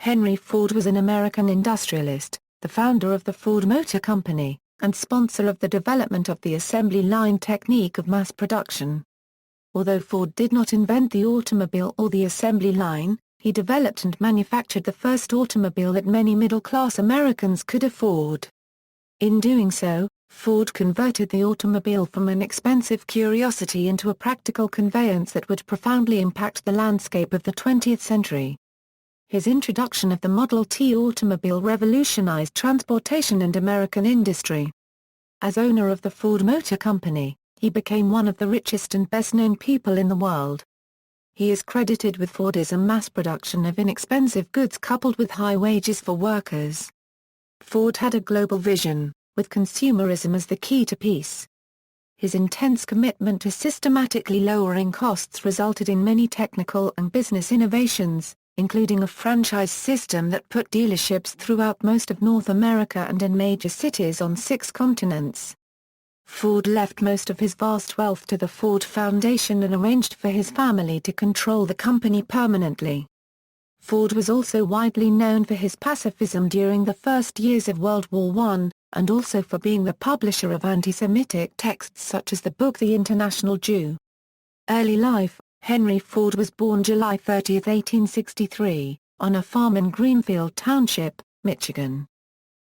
Henry Ford was an American industrialist, the founder of the Ford Motor Company, and sponsor of the development of the assembly line technique of mass production. Although Ford did not invent the automobile or the assembly line, he developed and manufactured the first automobile that many middle-class Americans could afford. In doing so, Ford converted the automobile from an expensive curiosity into a practical conveyance that would profoundly impact the landscape of the 20th century. His introduction of the Model T automobile revolutionized transportation and American industry. As owner of the Ford Motor Company, he became one of the richest and best-known people in the world. He is credited with Fordism mass production of inexpensive goods coupled with high wages for workers. Ford had a global vision, with consumerism as the key to peace. His intense commitment to systematically lowering costs resulted in many technical and business innovations, including a franchise system that put dealerships throughout most of North America and in major cities on 6 continents. Ford left most of his vast wealth to the Ford Foundation and arranged for his family to control the company permanently. Ford was also widely known for his pacifism during the first years of World War I, and also for being the publisher of anti-Semitic texts such as the book The International Jew. Early life: Henry Ford was born July 30, 1863, on a farm in Greenfield Township, Michigan.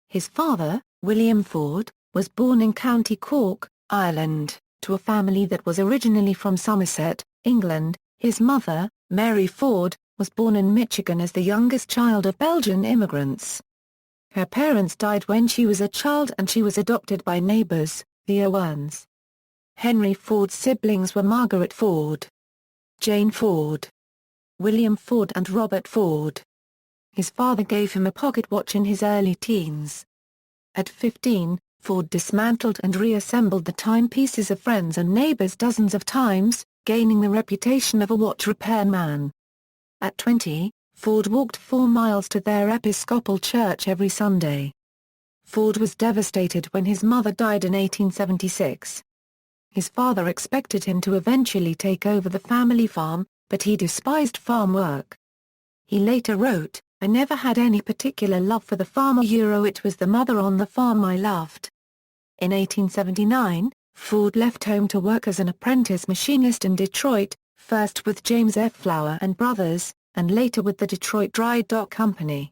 His father, William Ford, was born in County Cork, Ireland, to a family that was originally from Somerset, England. His mother, Mary Ford, was born in Michigan as the youngest child of Belgian immigrants. Her parents died when she was a child and she was adopted by neighbors, the Owens. Henry Ford's siblings were Margaret Ford, Jane Ford, William Ford and Robert Ford. His father gave him a pocket watch in his early teens. At 15, Ford dismantled and reassembled the timepieces of friends and neighbors dozens of times, gaining the reputation of a watch repairman. At 20, Ford walked 4 miles to their Episcopal church every Sunday. Ford was devastated when his mother died in 1876. His father expected him to eventually take over the family farm, but he despised farm work. He later wrote, "I never had any particular love for the farm. It was the mother on the farm I loved." In 1879, Ford left home to work as an apprentice machinist in Detroit, first with James F. Flower and Brothers, and later with the Detroit Dry Dock Company.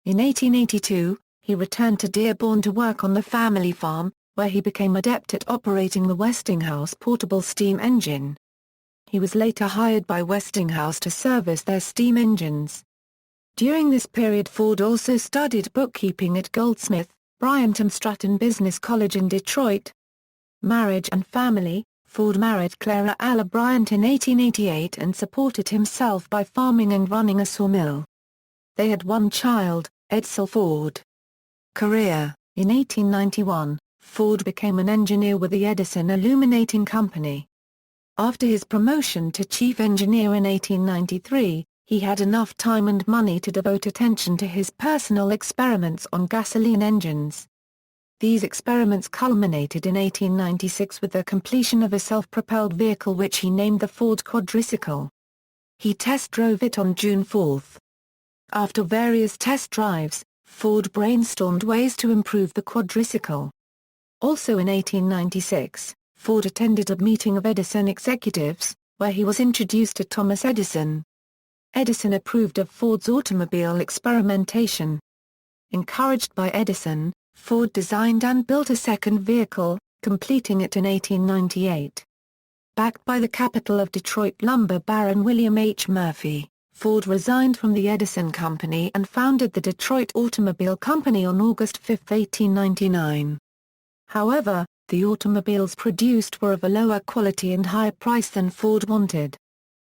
In 1882, he returned to Dearborn to work on the family farm, where he became adept at operating the Westinghouse portable steam engine. He was later hired by Westinghouse to service their steam engines. During this period Ford also studied bookkeeping at Goldsmith, Bryant and Stratton Business College in Detroit. Marriage and family: Ford married Clara Alla Bryant in 1888 and supported himself by farming and running a sawmill. They had 1 child, Edsel Ford. Career: in 1891, Ford became an engineer with the Edison Illuminating Company. After his promotion to chief engineer in 1893, he had enough time and money to devote attention to his personal experiments on gasoline engines. These experiments culminated in 1896 with the completion of a self-propelled vehicle which he named the Ford Quadricycle. He test drove it on June 4. After various test drives, Ford brainstormed ways to improve the quadricycle. Also in 1896, Ford attended a meeting of Edison executives, where he was introduced to Thomas Edison. Edison approved of Ford's automobile experimentation. Encouraged by Edison, Ford designed and built a second vehicle, completing it in 1898. Backed by the capital of Detroit lumber baron William H. Murphy, Ford resigned from the Edison Company and founded the Detroit Automobile Company on August 5, 1899. However, the automobiles produced were of a lower quality and higher price than Ford wanted.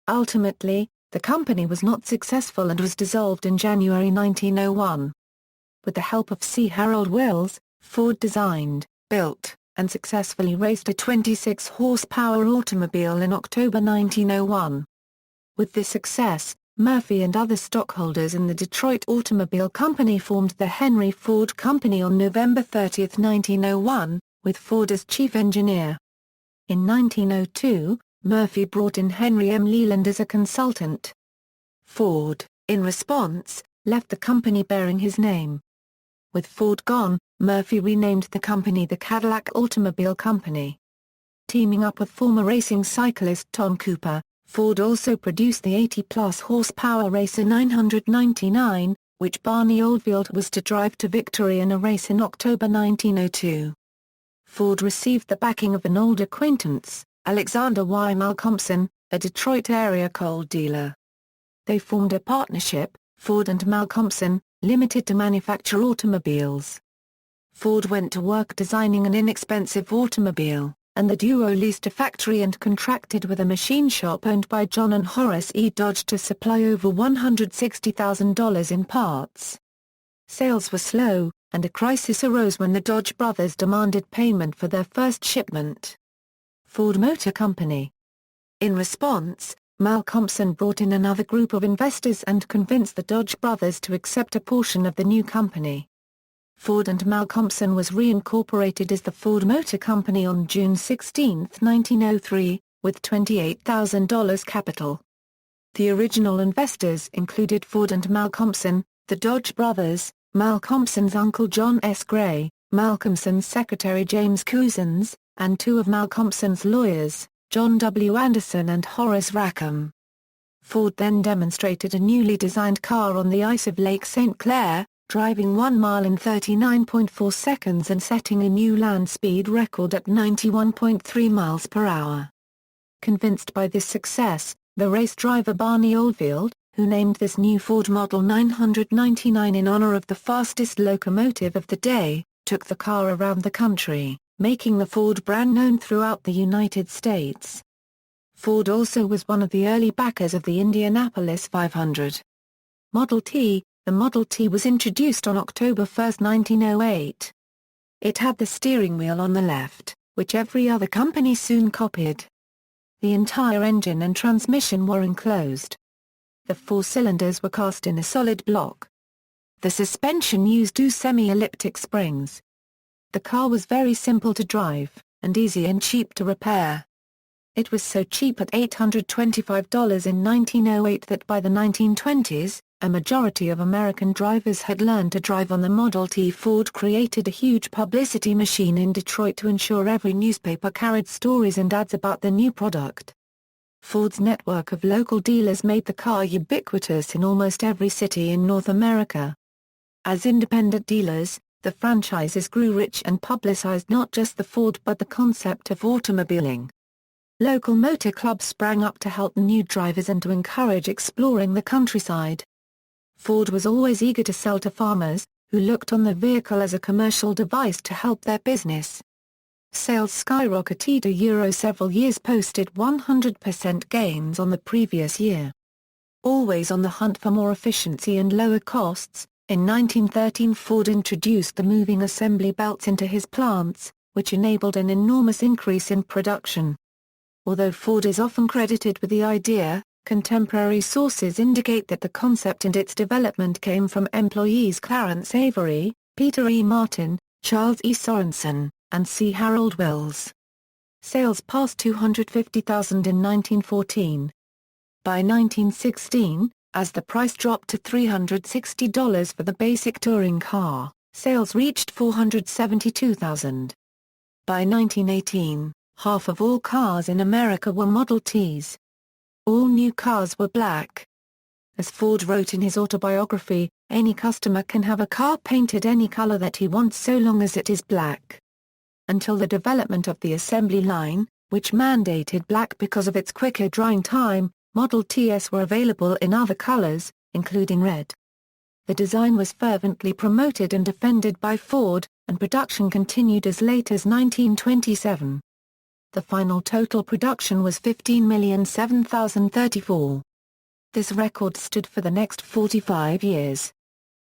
Ultimately, the company was not successful and was dissolved in January 1901. With the help of C. Harold Wills, Ford designed, built, and successfully raced a 26-horsepower automobile in October 1901. With this success, Murphy and other stockholders in the Detroit Automobile Company formed the Henry Ford Company on November 30, 1901, with Ford as chief engineer. In 1902, Murphy brought in Henry M. Leland as a consultant. Ford, in response, left the company bearing his name. With Ford gone, Murphy renamed the company the Cadillac Automobile Company. Teaming up with former racing cyclist Tom Cooper, Ford also produced the 80-plus horsepower Racer 999, which Barney Oldfield was to drive to victory in a race in October 1902. Ford received the backing of an old acquaintance, Alexander Y. Malcolmson, a Detroit-area coal dealer. They formed a partnership, Ford and Malcolmson, Limited, to manufacture automobiles. Ford went to work designing an inexpensive automobile, and the duo leased a factory and contracted with a machine shop owned by John and Horace E. Dodge to supply over $160,000 in parts. Sales were slow, and a crisis arose when the Dodge brothers demanded payment for their first shipment. Ford Motor Company. In response, Malcolmson brought in another group of investors and convinced the Dodge brothers to accept a portion of the new company. Ford and Malcolmson was reincorporated as the Ford Motor Company on June 16, 1903, with $28,000 capital. The original investors included Ford and Malcolmson, the Dodge brothers, Malcolmson's uncle John S. Gray, Malcolmson's secretary James Couzens, and two of Malcolmson's lawyers, John W. Anderson and Horace Rackham. Ford then demonstrated a newly designed car on the ice of Lake St. Clair, driving 1 mile in 39.4 seconds and setting a new land speed record at 91.3 miles per hour. Convinced by this success, the race driver Barney Oldfield, who named this new Ford Model 999 in honor of the fastest locomotive of the day, took the car around the country, making the Ford brand known throughout the United States. Ford also was one of the early backers of the Indianapolis 500. Model T. The Model T was introduced on October 1, 1908. It had the steering wheel on the left, which every other company soon copied. The entire engine and transmission were enclosed. The 4 cylinders were cast in a solid block. The suspension used 2 semi-elliptic springs. The car was very simple to drive, and easy and cheap to repair. It was so cheap at $825 in 1908 that by the 1920s, a majority of American drivers had learned to drive on the Model T. Ford created a huge publicity machine in Detroit to ensure every newspaper carried stories and ads about the new product. Ford's network of local dealers made the car ubiquitous in almost every city in North America. As independent dealers, the franchises grew rich and publicized not just the Ford but the concept of automobiling. Local motor clubs sprang up to help new drivers and to encourage exploring the countryside. Ford was always eager to sell to farmers, who looked on the vehicle as a commercial device to help their business. Sales skyrocketed several years posted 100% gains on the previous year. Always on the hunt for more efficiency and lower costs, in 1913 Ford introduced the moving assembly belts into his plants, which enabled an enormous increase in production. Although Ford is often credited with the idea, contemporary sources indicate that the concept and its development came from employees Clarence Avery, Peter E. Martin, Charles E. Sorensen, and C. Harold Wills. Sales passed 250,000 in 1914. By 1916, as the price dropped to $360 for the basic touring car, sales reached 472,000. By 1918, half of all cars in America were Model Ts. All new cars were black. As Ford wrote in his autobiography, any customer can have a car painted any color that he wants so long as it is black. Until the development of the assembly line, which mandated black because of its quicker drying time, Model Ts were available in other colors, including red. The design was fervently promoted and defended by Ford, and production continued as late as 1927. The final total production was 15,007,034. This record stood for the next 45 years.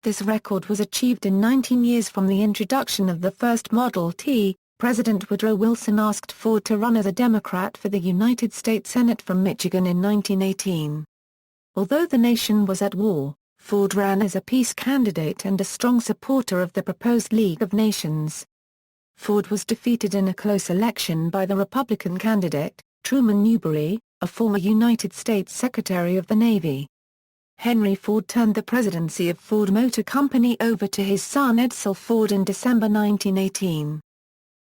This record was achieved in 19 years from the introduction of the first Model T. President Woodrow Wilson asked Ford to run as a Democrat for the United States Senate from Michigan in 1918. Although the nation was at war, Ford ran as a peace candidate and a strong supporter of the proposed League of Nations. Ford was defeated in a close election by the Republican candidate, Truman Newberry, a former United States Secretary of the Navy. Henry Ford turned the presidency of Ford Motor Company over to his son Edsel Ford in December 1918.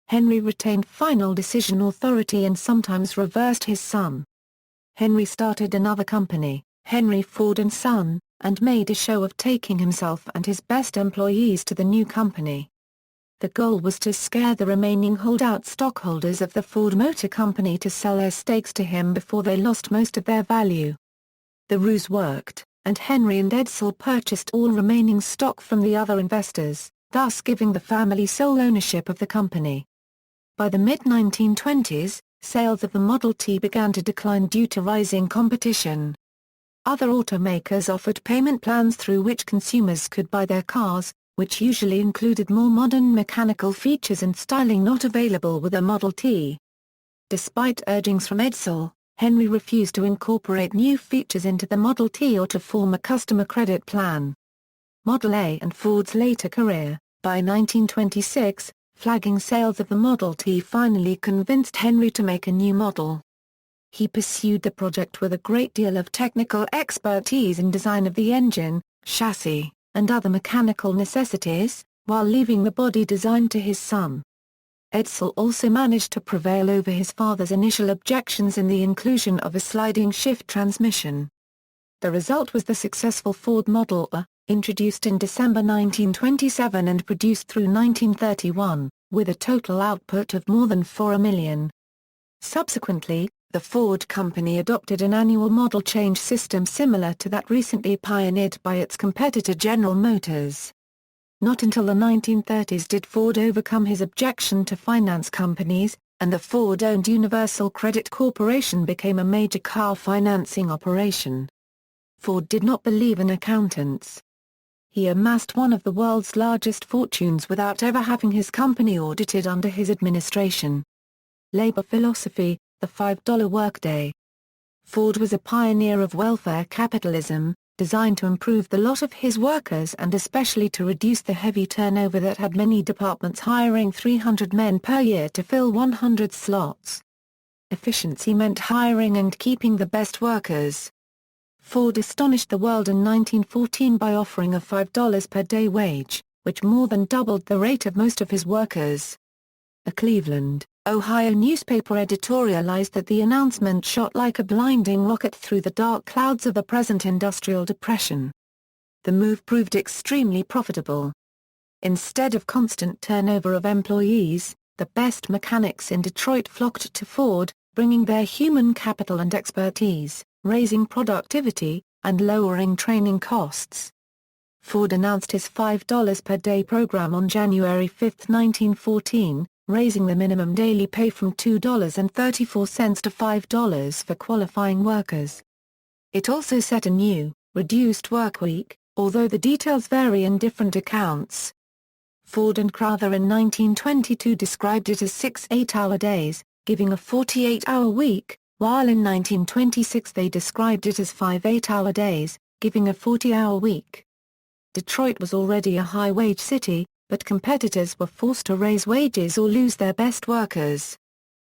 Henry retained final decision authority and sometimes reversed his son. Henry started another company, Henry Ford and Son, and made a show of taking himself and his best employees to the new company. The goal was to scare the remaining holdout stockholders of the Ford Motor Company to sell their stakes to him before they lost most of their value. The ruse worked, and Henry and Edsel purchased all remaining stock from the other investors, thus giving the family sole ownership of the company. By the mid-1920s, sales of the Model T began to decline due to rising competition. Other automakers offered payment plans through which consumers could buy their cars, which usually included more modern mechanical features and styling not available with a Model T. Despite urgings from Edsel, Henry refused to incorporate new features into the Model T or to form a customer credit plan. Model A and Ford's later career, by 1926, flagging sales of the Model T finally convinced Henry to make a new model. He pursued the project with a great deal of technical expertise in design of the engine, chassis, and other mechanical necessities, while leaving the body design to his son. Edsel also managed to prevail over his father's initial objections in the inclusion of a sliding shift transmission. The result was the successful Ford Model A, introduced in December 1927 and produced through 1931, with a total output of more than 4 million. Subsequently, the Ford Company adopted an annual model change system similar to that recently pioneered by its competitor General Motors. Not until the 1930s did Ford overcome his objection to finance companies, and the Ford-owned Universal Credit Corporation became a major car financing operation. Ford did not believe in accountants. He amassed one of the world's largest fortunes without ever having his company audited under his administration. Labor philosophy, the $5 workday. Ford was a pioneer of welfare capitalism, designed to improve the lot of his workers and especially to reduce the heavy turnover that had many departments hiring 300 men per year to fill 100 slots. Efficiency meant hiring and keeping the best workers. Ford astonished the world in 1914 by offering a $5 per day wage, which more than doubled the rate of most of his workers. A Cleveland, Ohio newspaper editorialized that the announcement shot like a blinding rocket through the dark clouds of the present industrial depression. The move proved extremely profitable. Instead of constant turnover of employees, the best mechanics in Detroit flocked to Ford, bringing their human capital and expertise, raising productivity, and lowering training costs. Ford announced his $5 per day program on January 5, 1914, raising the minimum daily pay from $2.34 to $5 for qualifying workers. It also set a new, reduced work week, although the details vary in different accounts. Ford and Crowther in 1922 described it as 6 8-hour days, giving a 48-hour week, while in 1926 they described it as 5 8-hour days, giving a 40-hour week. Detroit was already a high-wage city, but competitors were forced to raise wages or lose their best workers.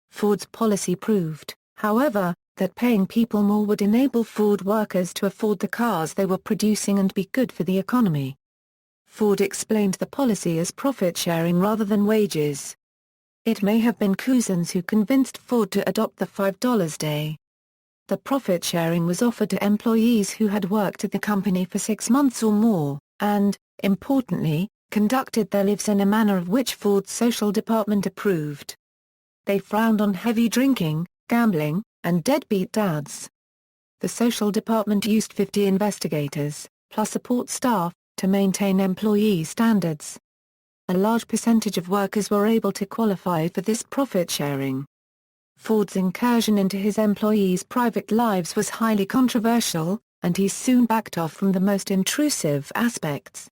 Ford's policy proved, however, that paying people more would enable Ford workers to afford the cars they were producing and be good for the economy. Ford explained the policy as profit-sharing rather than wages. It may have been Cousins who convinced Ford to adopt the $5 day. The profit-sharing was offered to employees who had worked at the company for 6 months or more, and, importantly, conducted their lives in a manner of which Ford's social department approved. They frowned on heavy drinking, gambling, and deadbeat dads. The social department used 50 investigators, plus support staff, to maintain employee standards. A large percentage of workers were able to qualify for this profit sharing. Ford's incursion into his employees' private lives was highly controversial, and he soon backed off from the most intrusive aspects.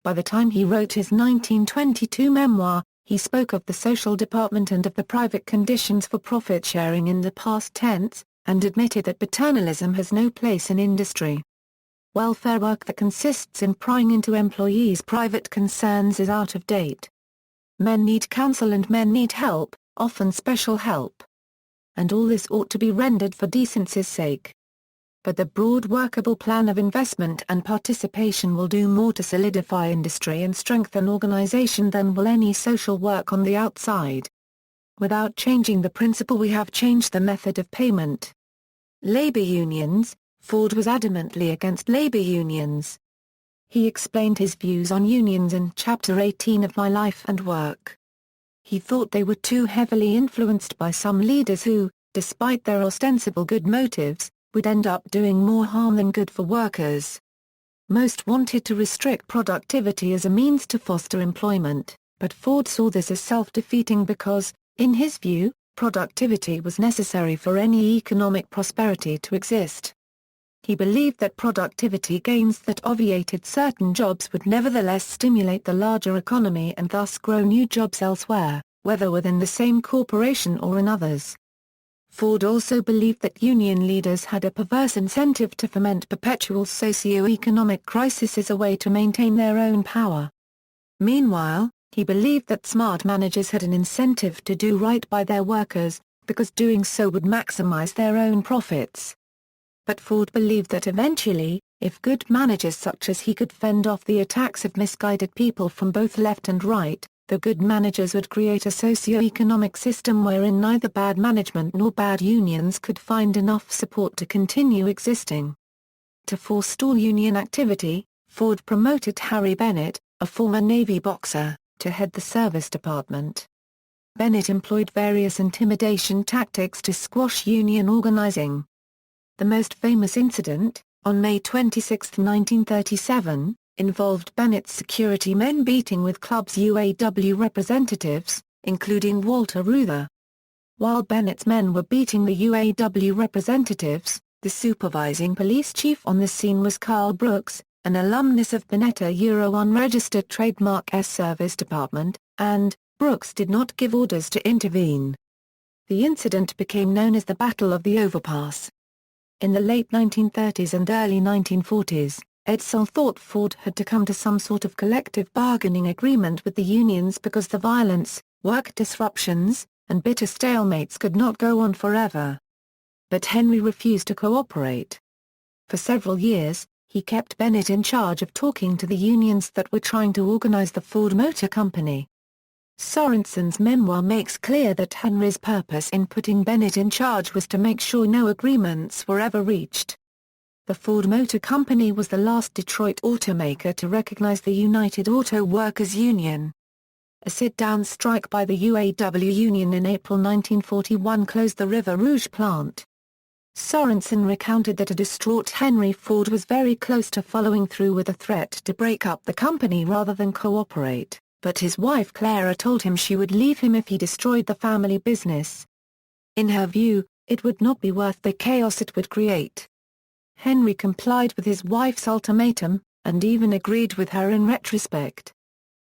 By the time he wrote his 1922 memoir, he spoke of the social department and of the private conditions for profit sharing in the past tense, and admitted that paternalism has no place in industry. Welfare work that consists in prying into employees' private concerns is out of date. Men need counsel and men need help, often special help. And all this ought to be rendered for decency's sake. but the broad workable plan of investment and participation will do more to solidify industry and strengthen organization than will any social work on the outside. Without changing the principle, we have changed the method of payment. Labor unions. Ford was adamantly against labor unions. He explained his views on unions in Chapter 18 of My Life and Work. He thought they were too heavily influenced by some leaders who, despite their ostensible good motives, would end up doing more harm than good for workers. Most wanted to restrict productivity as a means to foster employment, but Ford saw this as self-defeating because, in his view, productivity was necessary for any economic prosperity to exist. He believed that productivity gains that obviated certain jobs would nevertheless stimulate the larger economy and thus grow new jobs elsewhere, whether within the same corporation or in others. Ford also believed that union leaders had a perverse incentive to foment perpetual socio-economic crises as a way to maintain their own power. Meanwhile, he believed that smart managers had an incentive to do right by their workers, because doing so would maximize their own profits. But Ford believed that eventually, if good managers such as he could fend off the attacks of misguided people from both left and right, the good managers would create a socio-economic system wherein neither bad management nor bad unions could find enough support to continue existing. To forestall union activity, Ford promoted Harry Bennett, a former Navy boxer, to head the service department. Bennett employed various intimidation tactics to squash union organizing. The most famous incident, on May 26, 1937, involved Bennett's security men beating with clubs UAW representatives, including Walter Reuther. While Bennett's men were beating the UAW representatives, the supervising police chief on the scene was Carl Brooks, an alumnus of Bennett unregistered trademark service department, and Brooks did not give orders to intervene. The incident became known as the Battle of the Overpass. In the late 1930s and early 1940s, Edsel thought Ford had to come to some sort of collective bargaining agreement with the unions because the violence, work disruptions, and bitter stalemates could not go on forever. But Henry refused to cooperate. For several years, he kept Bennett in charge of talking to the unions that were trying to organize the Ford Motor Company. Sorensen's memoir makes clear that Henry's purpose in putting Bennett in charge was to make sure no agreements were ever reached. The Ford Motor Company was the last Detroit automaker to recognize the United Auto Workers Union. A sit-down strike by the UAW union in April 1941 closed the River Rouge plant. Sorensen recounted that a distraught Henry Ford was very close to following through with a threat to break up the company rather than cooperate, but his wife Clara told him she would leave him if he destroyed the family business. In her view, it would not be worth the chaos it would create. Henry complied with his wife's ultimatum, and even agreed with her in retrospect.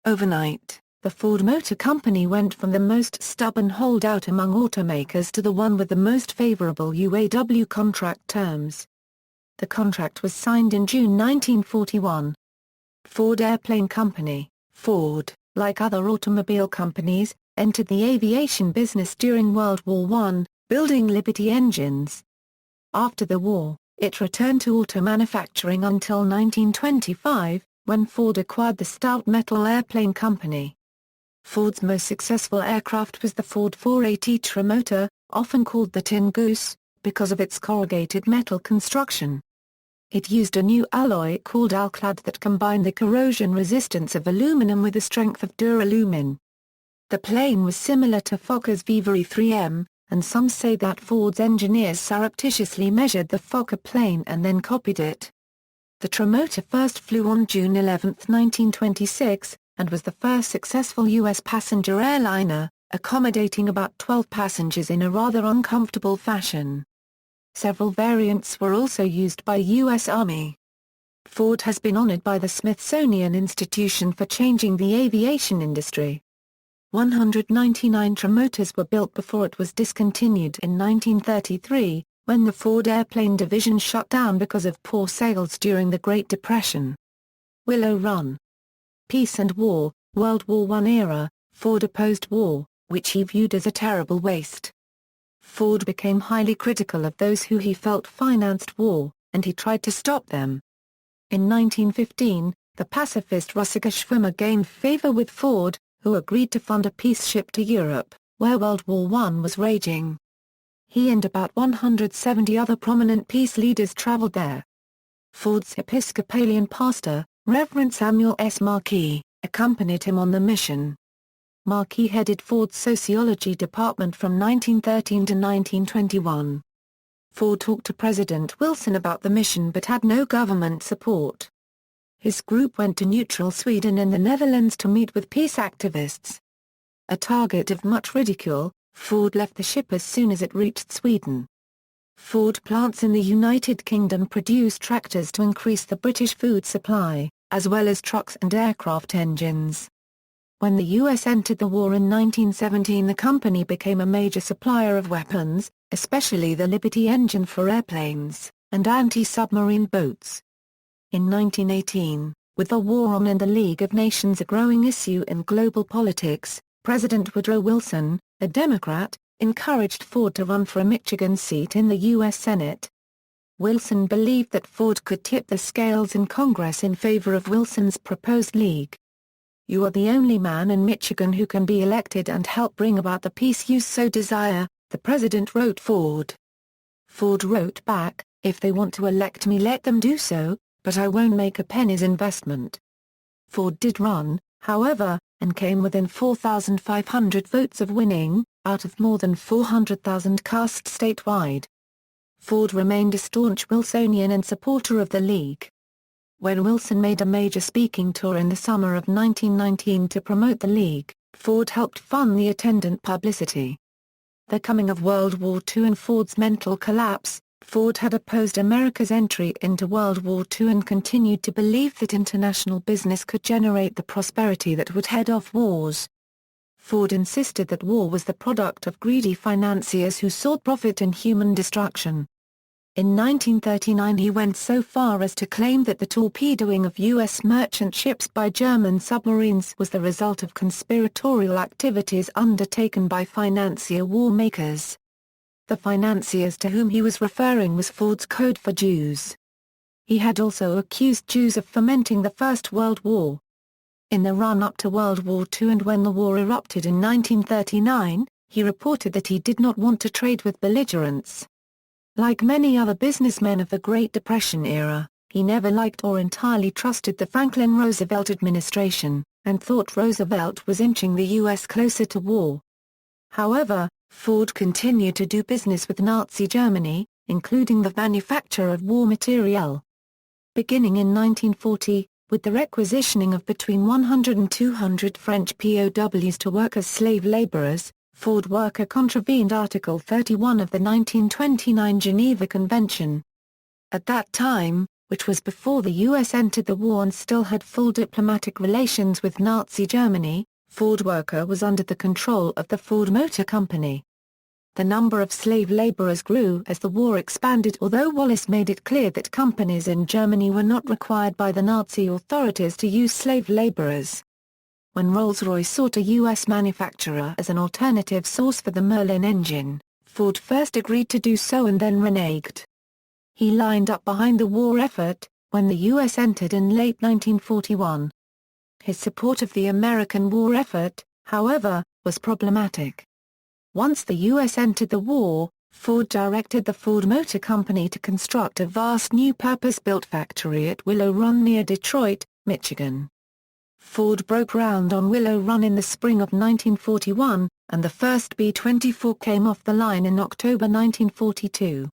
Overnight, the Ford Motor Company went from the most stubborn holdout among automakers to the one with the most favorable UAW contract terms. The contract was signed in June 1941. Ford Airplane Company, Ford, like other automobile companies, entered the aviation business during World War I, building Liberty engines. After the war, it returned to auto manufacturing until 1925, when Ford acquired the Stout Metal Airplane Company. Ford's most successful aircraft was the Ford 480 Trimotor, often called the Tin Goose, because of its corrugated metal construction. It used a new alloy called Alclad that combined the corrosion resistance of aluminum with the strength of duralumin. The plane was similar to Fokker's Vivari 3M, and some say that Ford's engineers surreptitiously measured the Fokker plane and then copied it. The Trimotor first flew on June 11, 1926, and was the first successful U.S. passenger airliner, accommodating about 12 passengers in a rather uncomfortable fashion. Several variants were also used by the U.S. Army. Ford has been honored by the Smithsonian Institution for changing the aviation industry. 199 Trimotors were built before it was discontinued in 1933, when the Ford Airplane Division shut down because of poor sales during the Great Depression. Willow Run. Peace and War, World War I era, Ford opposed war, which he viewed as a terrible waste. Ford became highly critical of those who he felt financed war, and he tried to stop them. In 1915, the pacifist Russiger Schwimmer gained favor with Ford, who agreed to fund a peace ship to Europe, where World War I was raging. He and about 170 other prominent peace leaders traveled there. Ford's Episcopalian pastor, Reverend Samuel S. Markey, accompanied him on the mission. Markey headed Ford's sociology department from 1913 to 1921. Ford talked to President Wilson about the mission but had no government support. His group went to neutral Sweden and the Netherlands to meet with peace activists. A target of much ridicule, Ford left the ship as soon as it reached Sweden. Ford plants in the United Kingdom produced tractors to increase the British food supply, as well as trucks and aircraft engines. When the U.S. entered the war in 1917, the company became a major supplier of weapons, especially the Liberty engine for airplanes, and anti-submarine boats. In 1918, with the war on and the League of Nations a growing issue in global politics, President Woodrow Wilson, a Democrat, encouraged Ford to run for a Michigan seat in the U.S. Senate. Wilson believed that Ford could tip the scales in Congress in favor of Wilson's proposed league. "You are the only man in Michigan who can be elected and help bring about the peace you so desire," the president wrote Ford. Ford wrote back, "If they want to elect me, let them do so, but I won't make a penny's investment." Ford did run, however, and came within 4,500 votes of winning, out of more than 400,000 cast statewide. Ford remained a staunch Wilsonian and supporter of the League. When Wilson made a major speaking tour in the summer of 1919 to promote the League, Ford helped fund the attendant publicity. The coming of World War II and Ford's mental collapse, Ford had opposed America's entry into World War II and continued to believe that international business could generate the prosperity that would head off wars. Ford insisted that war was the product of greedy financiers who sought profit in human destruction. In 1939 he went so far as to claim that the torpedoing of U.S. merchant ships by German submarines was the result of conspiratorial activities undertaken by financier war makers. The financiers to whom he was referring was Ford's code for Jews. He had also accused Jews of fomenting the First World War. In the run-up to World War II and when the war erupted in 1939, he reported that he did not want to trade with belligerents. Like many other businessmen of the Great Depression era, he never liked or entirely trusted the Franklin Roosevelt administration, and thought Roosevelt was inching the U.S. closer to war. However, Ford continued to do business with Nazi Germany, including the manufacture of war materiel. Beginning in 1940, with the requisitioning of between 100 and 200 French POWs to work as slave laborers, Ford worker contravened Article 31 of the 1929 Geneva Convention. At that time, which was before the U.S. entered the war and still had full diplomatic relations with Nazi Germany, Ford worker was under the control of the Ford Motor Company. The number of slave laborers grew as the war expanded, although Wallace made it clear that companies in Germany were not required by the Nazi authorities to use slave laborers. When Rolls-Royce sought a U.S. manufacturer as an alternative source for the Merlin engine, Ford first agreed to do so and then reneged. He lined up behind the war effort, when the U.S. entered in late 1941. His support of the American war effort, however, was problematic. Once the U.S. entered the war, Ford directed the Ford Motor Company to construct a vast new purpose-built factory at Willow Run near Detroit, Michigan. Ford broke ground on Willow Run in the spring of 1941, and the first B-24 came off the line in October 1942.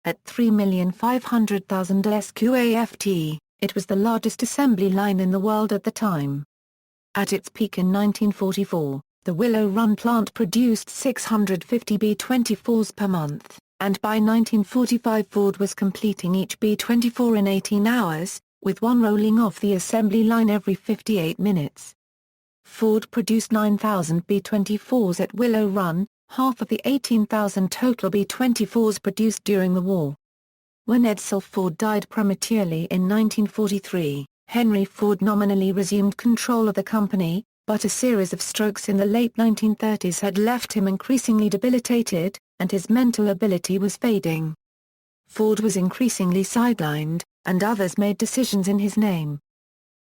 At 3,500,000 sqaft, it was the largest assembly line in the world at the time. At its peak in 1944, the Willow Run plant produced 650 B-24s per month, and by 1945 Ford was completing each B-24 in 18 hours, with one rolling off the assembly line every 58 minutes. Ford produced 9,000 B-24s at Willow Run, half of the 18,000 total B-24s produced during the war. When Edsel Ford died prematurely in 1943, Henry Ford nominally resumed control of the company, but a series of strokes in the late 1930s had left him increasingly debilitated, and his mental ability was fading. Ford was increasingly sidelined, and others made decisions in his name.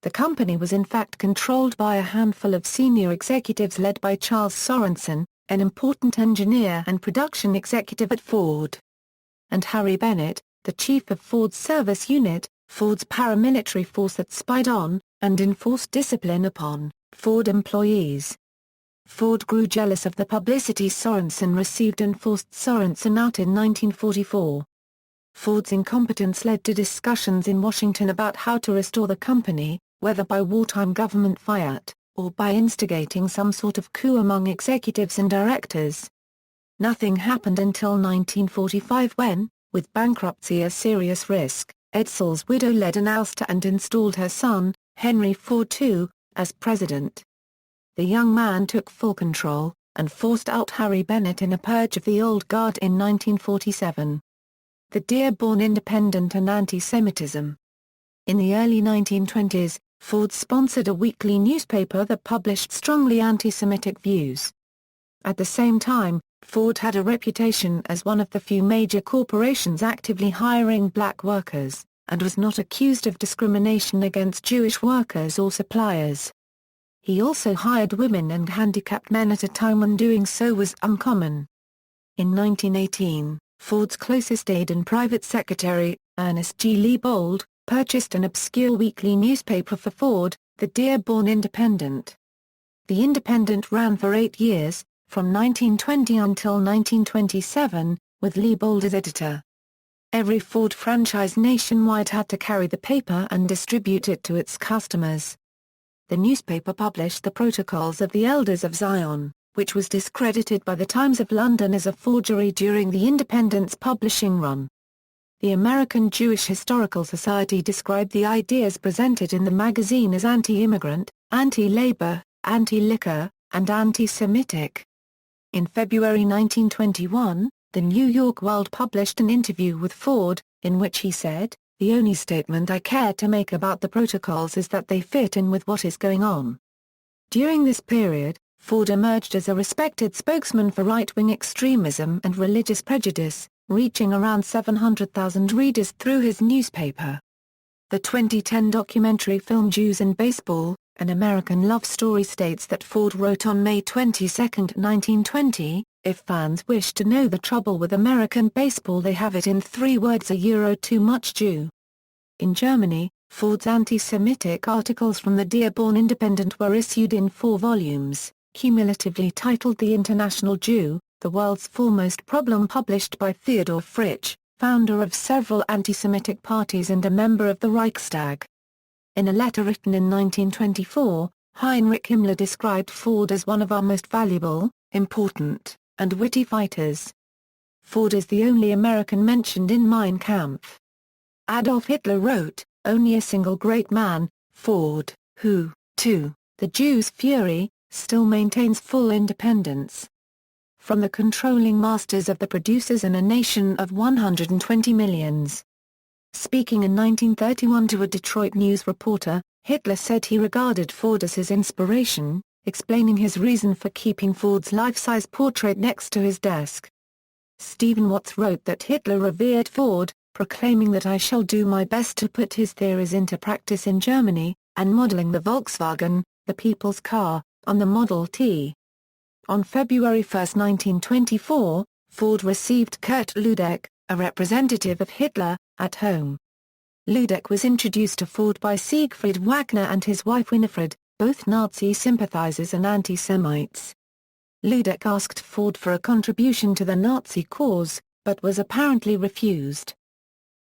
The company was in fact controlled by a handful of senior executives led by Charles Sorensen, an important engineer and production executive at Ford. And Harry Bennett, the chief of Ford's service unit, Ford's paramilitary force that spied on, and enforced discipline upon, Ford employees. Ford grew jealous of the publicity Sorensen received and forced Sorensen out in 1944. Ford's incompetence led to discussions in Washington about how to restore the company, whether by wartime government fiat, or by instigating some sort of coup among executives and directors. Nothing happened until 1945 when, with bankruptcy a serious risk, Edsall's widow led an ouster and installed her son, Henry Ford II, as president. The young man took full control, and forced out Harry Bennett in a purge of the old guard in 1947. The Dearborn Independent and Anti-Semitism. In the early 1920s, Ford sponsored a weekly newspaper that published strongly anti-Semitic views. At the same time, Ford had a reputation as one of the few major corporations actively hiring black workers, and was not accused of discrimination against Jewish workers or suppliers. He also hired women and handicapped men at a time when doing so was uncommon. In 1918, Ford's closest aide and private secretary, Ernest G. Liebold, purchased an obscure weekly newspaper for Ford, the Dearborn Independent. The Independent ran for 8 years, from 1920 until 1927, with Liebold as editor. Every Ford franchise nationwide had to carry the paper and distribute it to its customers. The newspaper published the Protocols of the Elders of Zion, which was discredited by the Times of London as a forgery during the Independent's publishing run. The American Jewish Historical Society described the ideas presented in the magazine as anti-immigrant, anti-labor, anti-liquor, and anti-Semitic. In February 1921, the New York World published an interview with Ford, in which he said, "The only statement I care to make about the protocols is that they fit in with what is going on." During this period, Ford emerged as a respected spokesman for right-wing extremism and religious prejudice, reaching around 700,000 readers through his newspaper. The 2010 documentary film Jews and Baseball, An American Love Story states that Ford wrote on May 22, 1920, "If fans wish to know the trouble with American baseball they have it in 3 words: too much Jew." In Germany, Ford's anti-Semitic articles from the Dearborn Independent were issued in 4 volumes, cumulatively titled The International Jew, the World's Foremost Problem, published by Theodor Fritsch, founder of several anti-Semitic parties and a member of the Reichstag. In a letter written in 1924, Heinrich Himmler described Ford as one of our most valuable, important, and witty fighters. Ford is the only American mentioned in Mein Kampf. Adolf Hitler wrote, "Only a single great man, Ford, who, to the Jews' fury, still maintains full independence from the controlling masters of the producers in a nation of 120 millions." Speaking in 1931 to a Detroit News reporter, Hitler said he regarded Ford as his inspiration, explaining his reason for keeping Ford's life-size portrait next to his desk. Stephen Watts wrote that Hitler revered Ford, proclaiming that "I shall do my best to put his theories into practice in Germany," and modeling the Volkswagen, the people's car, on the Model T. On February 1, 1924, Ford received Kurt Ludek, a representative of Hitler, at home. Ludek was introduced to Ford by Siegfried Wagner and his wife Winifred, both Nazi sympathizers and anti-Semites. Ludek asked Ford for a contribution to the Nazi cause, but was apparently refused.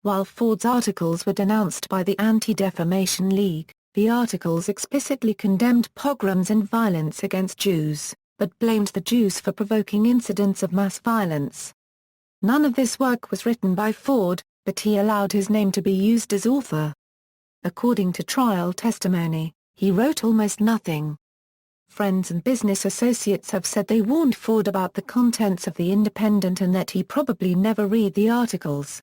While Ford's articles were denounced by the Anti-Defamation League, the articles explicitly condemned pogroms and violence against Jews, but blamed the Jews for provoking incidents of mass violence. None of this work was written by Ford, but he allowed his name to be used as author. According to trial testimony, he wrote almost nothing. Friends and business associates have said they warned Ford about the contents of the Independent and that he probably never read the articles.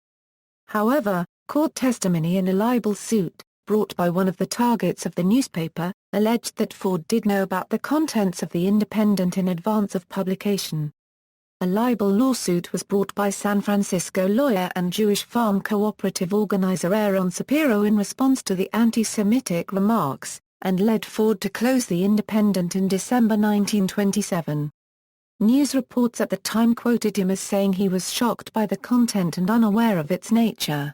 However, court testimony in a libel suit, brought by one of the targets of the newspaper, alleged that Ford did know about the contents of the Independent in advance of publication. A libel lawsuit was brought by San Francisco lawyer and Jewish farm cooperative organizer Aaron Shapiro in response to the anti-Semitic remarks, and led Ford to close the Independent in December 1927. News reports at the time quoted him as saying he was shocked by the content and unaware of its nature.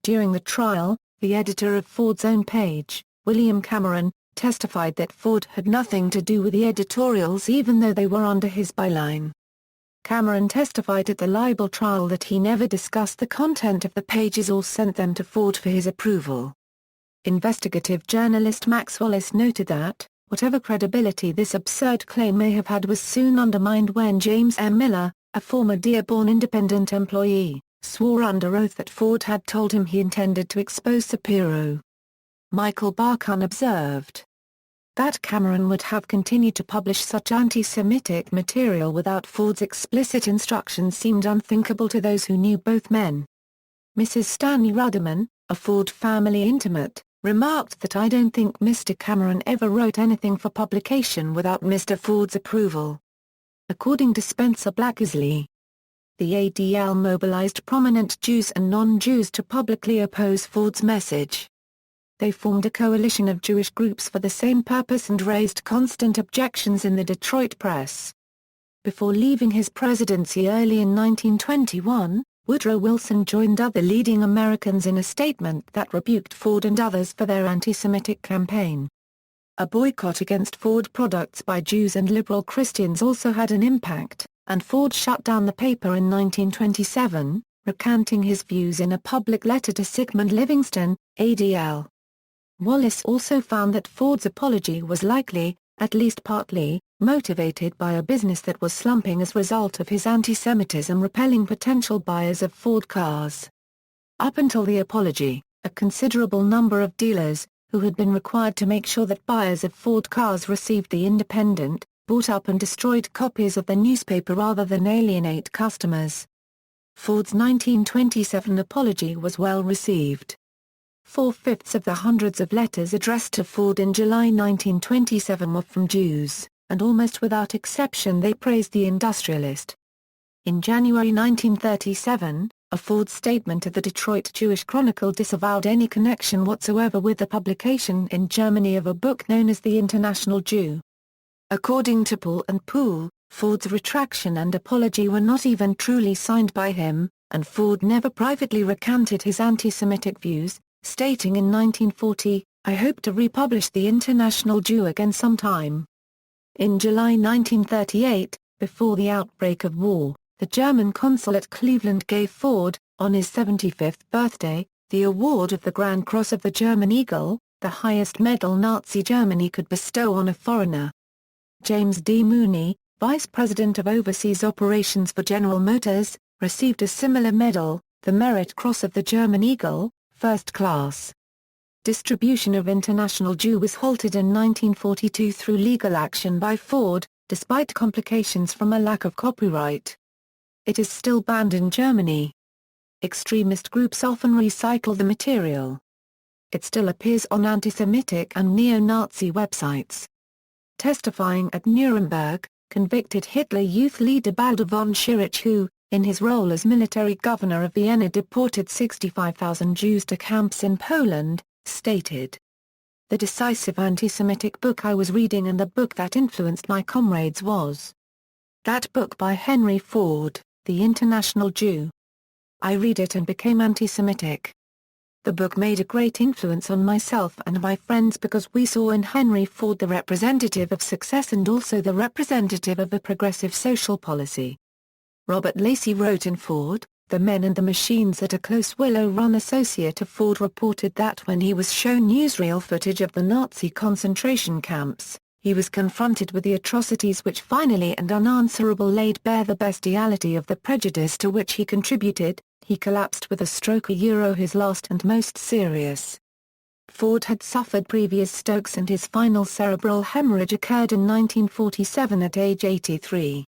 During the trial, the editor of Ford's own page, William Cameron, testified that Ford had nothing to do with the editorials even though they were under his byline. Cameron testified at the libel trial that he never discussed the content of the pages or sent them to Ford for his approval. Investigative journalist Max Wallace noted that, whatever credibility this absurd claim may have had was soon undermined when James M. Miller, a former Dearborn Independent employee, swore under oath that Ford had told him he intended to expose Shapiro. Michael Barkun observed that Cameron would have continued to publish such anti-Semitic material without Ford's explicit instructions seemed unthinkable to those who knew both men. Mrs. Stanley Ruderman, a Ford family intimate, remarked that "I don't think Mr. Cameron ever wrote anything for publication without Mr. Ford's approval." According to Spencer Blackesley, the ADL mobilized prominent Jews and non-Jews to publicly oppose Ford's message. They formed a coalition of Jewish groups for the same purpose and raised constant objections in the Detroit press. Before leaving his presidency early in 1921, Woodrow Wilson joined other leading Americans in a statement that rebuked Ford and others for their anti-Semitic campaign. A boycott against Ford products by Jews and liberal Christians also had an impact, and Ford shut down the paper in 1927, recanting his views in a public letter to Sigmund Livingston, ADL. Wallace also found that Ford's apology was likely, at least partly, motivated by a business that was slumping as a result of his anti-Semitism repelling potential buyers of Ford cars. Up until the apology, a considerable number of dealers, who had been required to make sure that buyers of Ford cars received the Independent, bought up and destroyed copies of the newspaper rather than alienate customers. Ford's 1927 apology was well received. 4/5 of the hundreds of letters addressed to Ford in July 1927 were from Jews, and almost without exception they praised the industrialist. In January 1937, a Ford statement to the Detroit Jewish Chronicle disavowed any connection whatsoever with the publication in Germany of a book known as The International Jew. According to Paul and Poole, Ford's retraction and apology were not even truly signed by him, and Ford never privately recanted his anti-Semitic views, stating in 1940, "I hope to republish The International Jew again sometime." In July 1938, before the outbreak of war, the German consul at Cleveland gave Ford, on his 75th birthday, the award of the Grand Cross of the German Eagle, the highest medal Nazi Germany could bestow on a foreigner. James D. Mooney, vice president of overseas operations for General Motors, received a similar medal, the Merit Cross of the German Eagle, first class. Distribution of International Jew was halted in 1942 through legal action by Ford, despite complications from a lack of copyright. It is still banned in Germany. Extremist groups often recycle the material. It still appears on anti-Semitic and neo-Nazi websites. Testifying at Nuremberg, convicted Hitler Youth leader Baldur von Schirach, who, in his role as military governor of Vienna, deported 65,000 Jews to camps in Poland, stated, "The decisive anti-Semitic book I was reading and the book that influenced my comrades was that book by Henry Ford, The International Jew. I read it and became anti-Semitic. The book made a great influence on myself and my friends because we saw in Henry Ford the representative of success and also the representative of a progressive social policy." Robert Lacey wrote in Ford, The Men and the Machines that a close Willow Run associate of Ford reported that when he was shown newsreel footage of the Nazi concentration camps, he was confronted with the atrocities which finally and unanswerable laid bare the bestiality of the prejudice to which he contributed. He collapsed with a stroke, his last and most serious. Ford had suffered previous strokes and his final cerebral hemorrhage occurred in 1947 at age 83.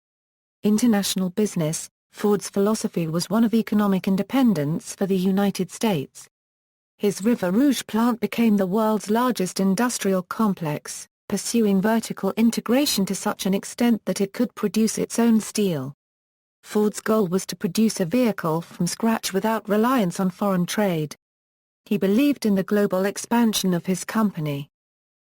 International business, Ford's philosophy was one of economic independence for the United States. His River Rouge plant became the world's largest industrial complex, pursuing vertical integration to such an extent that it could produce its own steel. Ford's goal was to produce a vehicle from scratch without reliance on foreign trade. He believed in the global expansion of his company.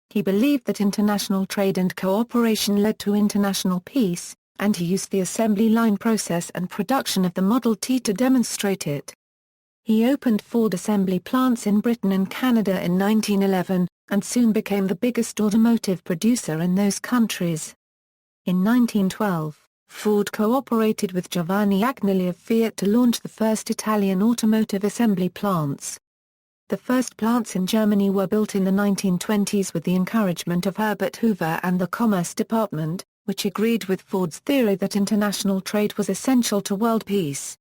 He believed that international trade and cooperation led to international peace, and he used the assembly line process and production of the Model T to demonstrate it. He opened Ford assembly plants in Britain and Canada in 1911, and soon became the biggest automotive producer in those countries. In 1912, Ford cooperated with Giovanni Agnelli of Fiat to launch the first Italian automotive assembly plants. The first plants in Germany were built in the 1920s with the encouragement of Herbert Hoover and the Commerce Department, which agreed with Ford's theory that international trade was essential to world peace.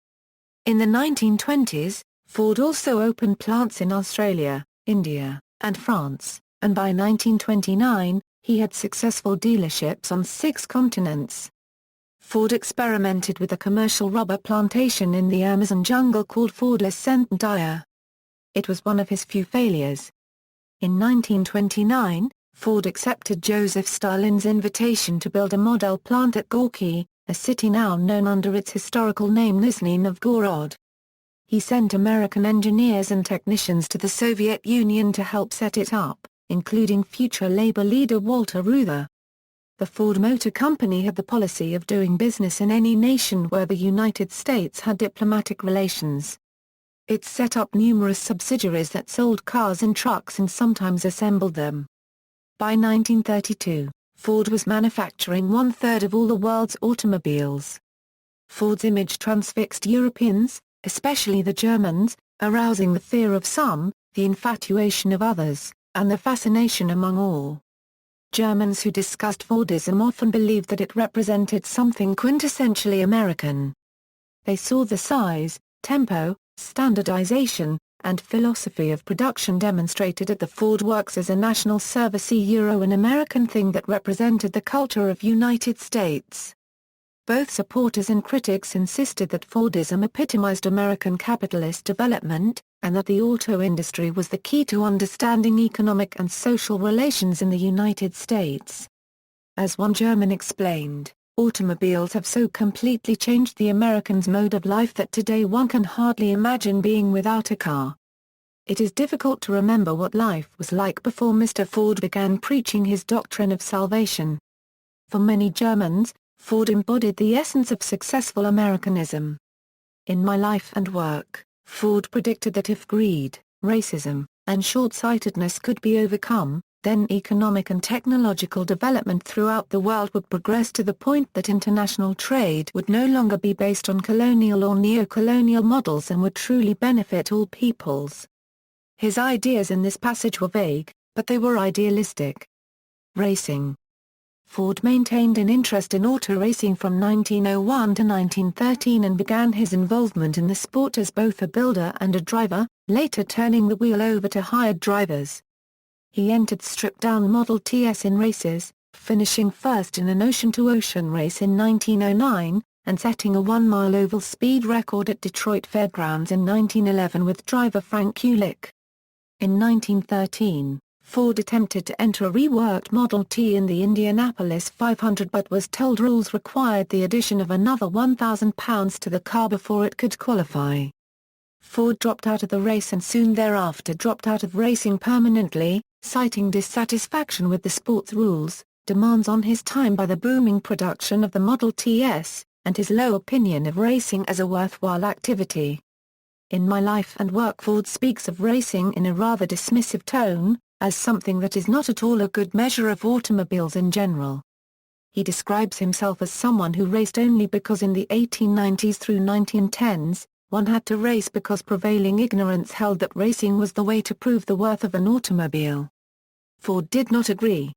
In the 1920s, Ford also opened plants in Australia, India, and France, and by 1929, he had successful dealerships on 6 continents. Ford experimented with a commercial rubber plantation in the Amazon jungle called Ford La Centenaire. It was one of his few failures. In 1929, Ford accepted Joseph Stalin's invitation to build a model plant at Gorky, a city now known under its historical name Nizhny Novgorod. He sent American engineers and technicians to the Soviet Union to help set it up, including future labor leader Walter Reuther. The Ford Motor Company had the policy of doing business in any nation where the United States had diplomatic relations. It set up numerous subsidiaries that sold cars and trucks and sometimes assembled them. By 1932, Ford was manufacturing 1/3 of all the world's automobiles. Ford's image transfixed Europeans, especially the Germans, arousing the fear of some, the infatuation of others, and the fascination among all. Germans who discussed Fordism often believed that it represented something quintessentially American. They saw the size, tempo, standardization, and philosophy of production demonstrated at the Ford Works as a national service an American thing that represented the culture of United States. Both supporters and critics insisted that Fordism epitomized American capitalist development, and that the auto industry was the key to understanding economic and social relations in the United States. As one German explained, automobiles have so completely changed the Americans' mode of life that today one can hardly imagine being without a car. It is difficult to remember what life was like before Mr. Ford began preaching his doctrine of salvation. For many Germans, Ford embodied the essence of successful Americanism. In My Life and Work, Ford predicted that if greed, racism, and short-sightedness could be overcome, then economic and technological development throughout the world would progress to the point that international trade would no longer be based on colonial or neo-colonial models and would truly benefit all peoples. His ideas in this passage were vague, but they were idealistic. Racing. Ford maintained an interest in auto racing from 1901 to 1913 and began his involvement in the sport as both a builder and a driver, later turning the wheel over to hired drivers. He entered stripped-down Model Ts in races, finishing first in an ocean-to-ocean race in 1909, and setting a 1-mile oval speed record at Detroit Fairgrounds in 1911 with driver Frank Kulick. In 1913, Ford attempted to enter a reworked Model T in the Indianapolis 500 but was told rules required the addition of another £1,000 to the car before it could qualify. Ford dropped out of the race and soon thereafter dropped out of racing permanently, citing dissatisfaction with the sport's rules, demands on his time by the booming production of the Model Ts, and his low opinion of racing as a worthwhile activity. In My Life and Work, Ford speaks of racing in a rather dismissive tone, as something that is not at all a good measure of automobiles in general. He describes himself as someone who raced only because in the 1890s through 1910s, one had to race because prevailing ignorance held that racing was the way to prove the worth of an automobile. Ford did not agree.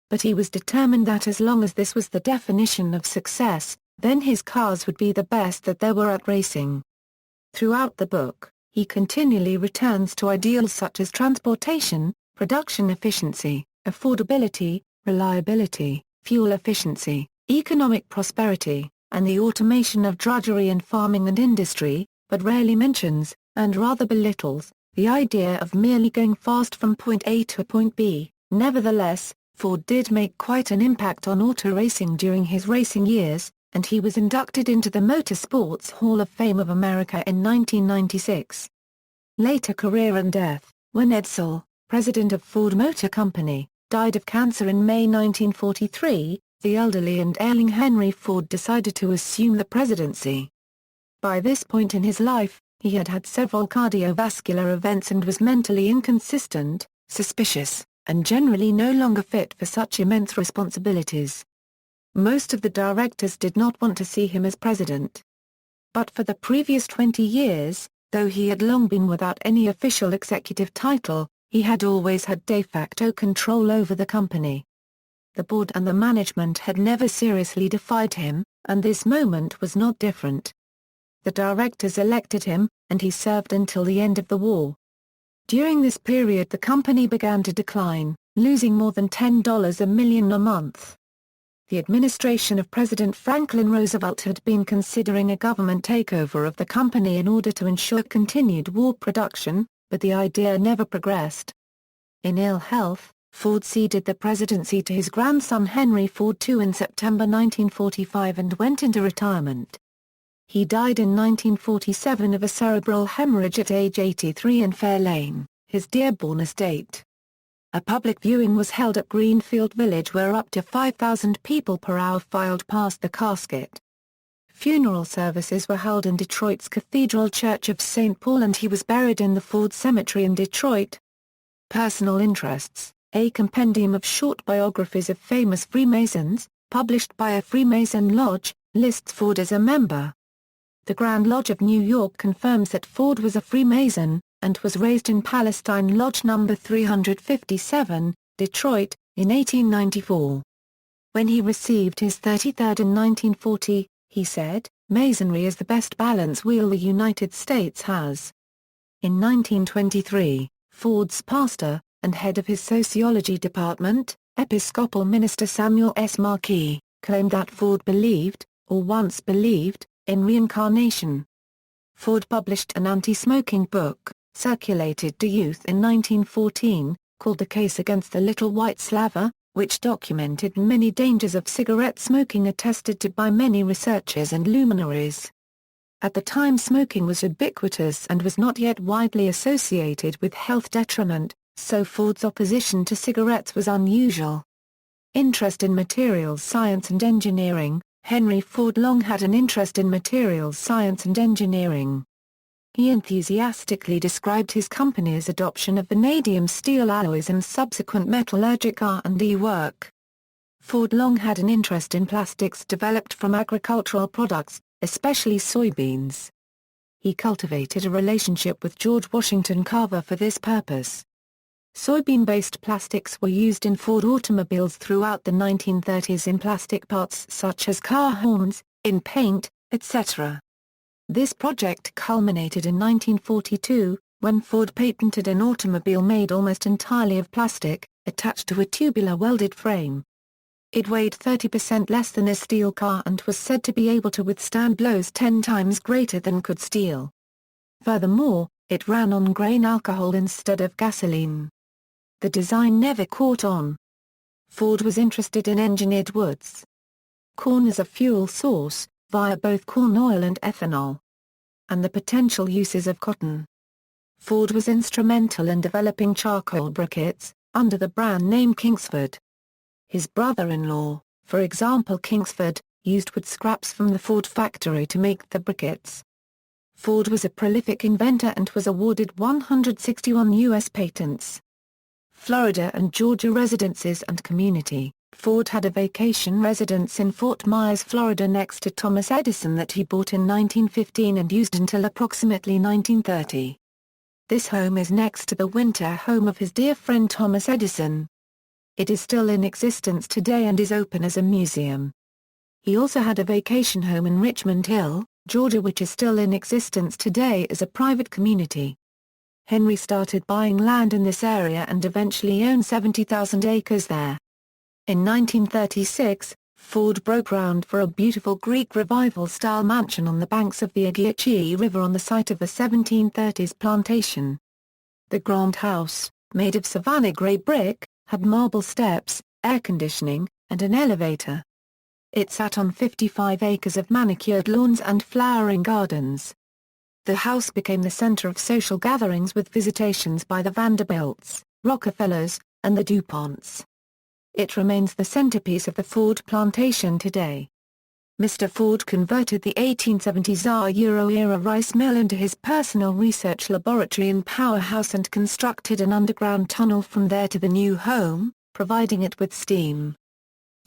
But he was determined that as long as this was the definition of success, then his cars would be the best that there were at racing. Throughout the book, he continually returns to ideals such as transportation, production efficiency, affordability, reliability, fuel efficiency, economic prosperity, and the automation of drudgery and farming and industry, but rarely mentions, and rather belittles, the idea of merely going fast from point A to point B. Nevertheless, Ford did make quite an impact on auto racing during his racing years, and he was inducted into the Motorsports Hall of Fame of America in 1996. Later career and death. When Edsel, president of Ford Motor Company, died of cancer in May 1943, the elderly and ailing Henry Ford decided to assume the presidency. By this point in his life, he had had several cardiovascular events and was mentally inconsistent, suspicious, and generally no longer fit for such immense responsibilities. Most of the directors did not want to see him as president. But for the previous 20 years, though he had long been without any official executive title, he had always had de facto control over the company. The board and the management had never seriously defied him, and this moment was not different. The directors elected him, and he served until the end of the war. During this period the company began to decline, losing more than $10 a million a month. The administration of President Franklin Roosevelt had been considering a government takeover of the company in order to ensure continued war production, but the idea never progressed. In ill health, Ford ceded the presidency to his grandson Henry Ford II in September 1945 and went into retirement. He died in 1947 of a cerebral hemorrhage at age 83 in Fair Lane, his Dearborn estate. A public viewing was held at Greenfield Village where up to 5,000 people per hour filed past the casket. Funeral services were held in Detroit's Cathedral Church of St. Paul and he was buried in the Ford Cemetery in Detroit. Personal interests. A compendium of short biographies of famous Freemasons, published by a Freemason lodge, lists Ford as a member. The Grand Lodge of New York confirms that Ford was a Freemason, and was raised in Palestine Lodge No. 357, Detroit, in 1894. When he received his 33rd in 1940, he said, "Masonry is the best balance wheel the United States has." In 1923, Ford's pastor, and head of his sociology department, Episcopal minister Samuel S. Markey, claimed that Ford believed, or once believed, in reincarnation. Ford published an anti-smoking book, circulated to youth in 1914, called The Case Against the Little White Slaver, which documented many dangers of cigarette smoking attested to by many researchers and luminaries. At the time smoking was ubiquitous and was not yet widely associated with health detriment, so Ford's opposition to cigarettes was unusual. Interest in materials science and engineering. Henry Ford long had an interest in materials science and engineering. He enthusiastically described his company's adoption of vanadium steel alloys and subsequent metallurgic R&D work. Ford long had an interest in plastics developed from agricultural products, especially soybeans. He cultivated a relationship with George Washington Carver for this purpose. Soybean-based plastics were used in Ford automobiles throughout the 1930s in plastic parts such as car horns, in paint, etc. This project culminated in 1942, when Ford patented an automobile made almost entirely of plastic, attached to a tubular welded frame. It weighed 30% less than a steel car and was said to be able to withstand blows 10 times greater than could steel. Furthermore, it ran on grain alcohol instead of gasoline. The design never caught on. Ford was interested in engineered woods. Corn as a fuel source, via both corn oil and ethanol. And the potential uses of cotton. Ford was instrumental in developing charcoal briquettes, under the brand name Kingsford. His brother-in-law, for example Kingsford, used wood scraps from the Ford factory to make the briquettes. Ford was a prolific inventor and was awarded 161 U.S. patents. Florida and Georgia residences and community. Ford had a vacation residence in Fort Myers, Florida next to Thomas Edison that he bought in 1915 and used until approximately 1930. This home is next to the winter home of his dear friend Thomas Edison. It is still in existence today and is open as a museum. He also had a vacation home in Richmond Hill, Georgia which is still in existence today as a private community. Henry started buying land in this area and eventually owned 70,000 acres there. In 1936, Ford broke ground for a beautiful Greek Revival-style mansion on the banks of the Aviation River on the site of the 1730s plantation. The Grand House, made of Savannah gray brick, had marble steps, air conditioning, and an elevator. It sat on 55 acres of manicured lawns and flowering gardens. The house became the center of social gatherings with visitations by the Vanderbilts, Rockefellers, and the DuPonts. It remains the centerpiece of the Ford plantation today. Mr. Ford converted the 1870s Euro-era rice mill into his personal research laboratory and powerhouse and constructed an underground tunnel from there to the new home, providing it with steam.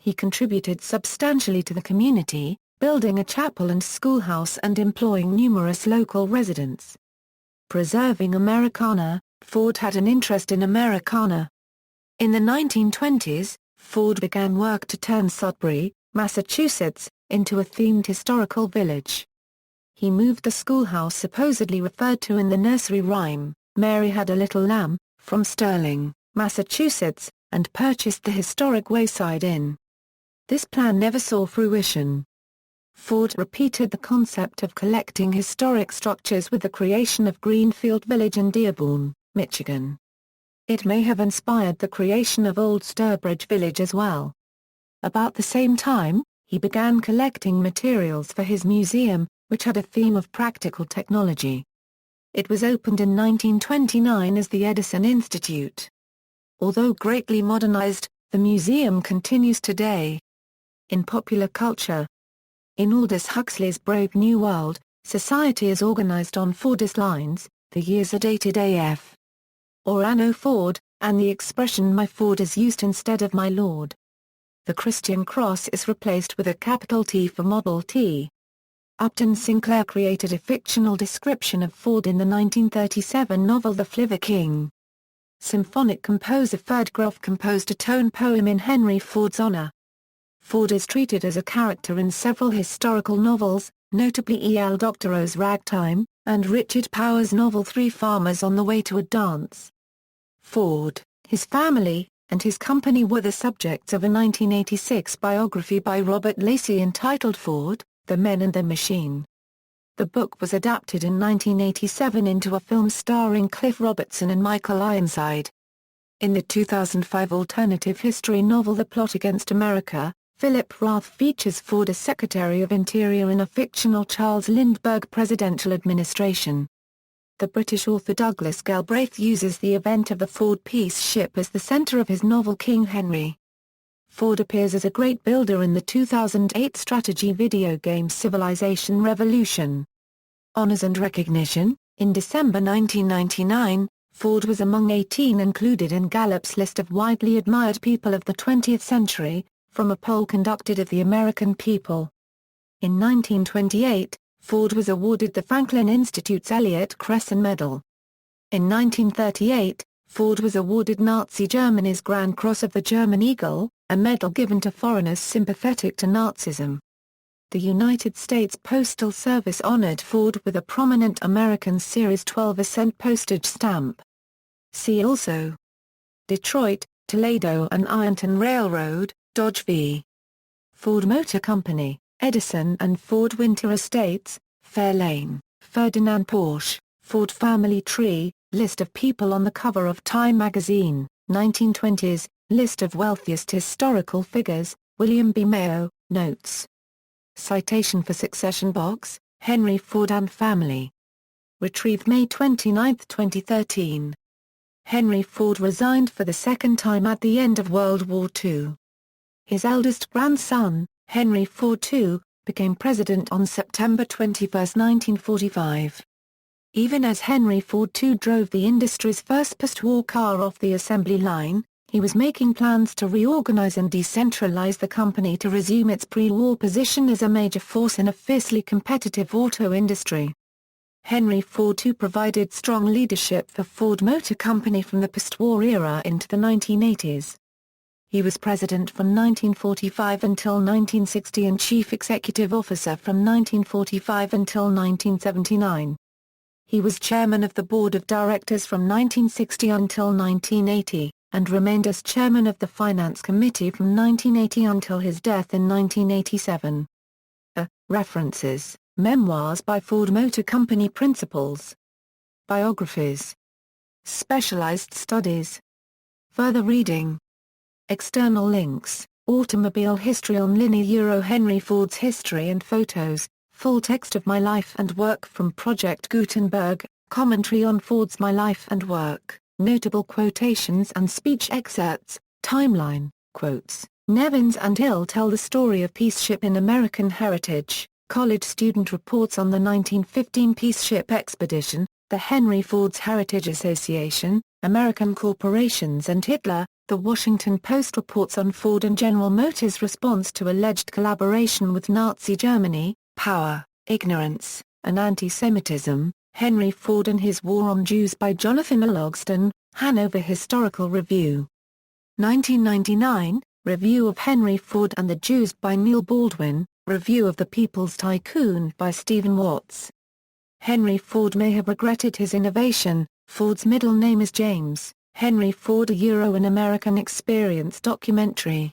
He contributed substantially to the community, building a chapel and schoolhouse and employing numerous local residents. Preserving Americana, Ford had an interest in Americana. In the 1920s, Ford began work to turn Sudbury, Massachusetts, into a themed historical village. He moved the schoolhouse supposedly referred to in the nursery rhyme, "Mary Had a Little Lamb," from Sterling, Massachusetts, and purchased the historic Wayside Inn. This plan never saw fruition. Ford repeated the concept of collecting historic structures with the creation of Greenfield Village in Dearborn, Michigan. It may have inspired the creation of Old Sturbridge Village as well. About the same time, he began collecting materials for his museum, which had a theme of practical technology. It was opened in 1929 as the Edison Institute. Although greatly modernized, the museum continues today. In popular culture, in Aldous Huxley's Brave New World, society is organized on Fordist lines, the years are dated AF. Or Anno Ford, and the expression "my Ford" is used instead of "my Lord." The Christian cross is replaced with a capital T for Model T. Upton Sinclair created a fictional description of Ford in the 1937 novel The Flivver King. Symphonic composer Ferд Groff composed a tone poem in Henry Ford's honor. Ford is treated as a character in several historical novels, notably E. L. Doctorow's Ragtime, and Richard Powers' novel Three Farmers on the Way to a Dance. Ford, his family, and his company were the subjects of a 1986 biography by Robert Lacey entitled Ford, The Men and the Machine. The book was adapted in 1987 into a film starring Cliff Robertson and Michael Ironside. In the 2005 alternative history novel The Plot Against America, Philip Roth features Ford as Secretary of Interior in a fictional Charles Lindbergh presidential administration. The British author Douglas Galbraith uses the event of the Ford peace ship as the center of his novel King Henry. Ford appears as a great builder in the 2008 strategy video game Civilization Revolution. Honors and recognition: in December 1999, Ford was among 18 included in Gallup's list of widely admired people of the 20th century, from a poll conducted of the American people. In 1928, Ford was awarded the Franklin Institute's Elliott Cresson Medal. In 1938, Ford was awarded Nazi Germany's Grand Cross of the German Eagle, a medal given to foreigners sympathetic to Nazism. The United States Postal Service honored Ford with a prominent American Series 12-cent postage stamp. See also: Detroit, Toledo and Ironton Railroad, Dodge v. Ford Motor Company, Edison and Ford Winter Estates, Fairlane, Ferdinand Porsche, Ford Family Tree, List of people on the cover of Time magazine, 1920s, List of wealthiest historical figures, William B. Mayo, Notes. Citation for Succession Box, Henry Ford and Family. Retrieved May 29, 2013. Henry Ford resigned for the second time at the end of World War II. His eldest grandson, Henry Ford II, became president on September 21, 1945. Even as Henry Ford II drove the industry's first post-war car off the assembly line, he was making plans to reorganize and decentralize the company to resume its pre-war position as a major force in a fiercely competitive auto industry. Henry Ford II provided strong leadership for Ford Motor Company from the post-war era into the 1980s. He was president from 1945 until 1960 and chief executive officer from 1945 until 1979. He was chairman of the board of directors from 1960 until 1980, and remained as chairman of the finance committee from 1980 until his death in 1987. References: Memoirs by Ford Motor Company Principals. Biographies. Specialized studies. Further reading. External links. Automobile History on Linear Euro Henry Ford's History and Photos, full text of My Life and Work from Project Gutenberg, commentary on Ford's My Life and Work, notable quotations and speech excerpts, timeline, quotes. Nevins and Hill tell the story of Peace Ship in American Heritage, college student reports on the 1915 Peace Ship Expedition, the Henry Ford's Heritage Association, American Corporations and Hitler, the Washington Post reports on Ford and General Motors' response to alleged collaboration with Nazi Germany, Power, Ignorance, and Anti-Semitism, Henry Ford and His War on Jews by Jonathan Logston, Hanover Historical Review. 1999, Review of Henry Ford and the Jews by Neil Baldwin, Review of the People's Tycoon by Stephen Watts. Henry Ford may have regretted his innovation. Ford's middle name is James. Henry Ford, an American Experience documentary.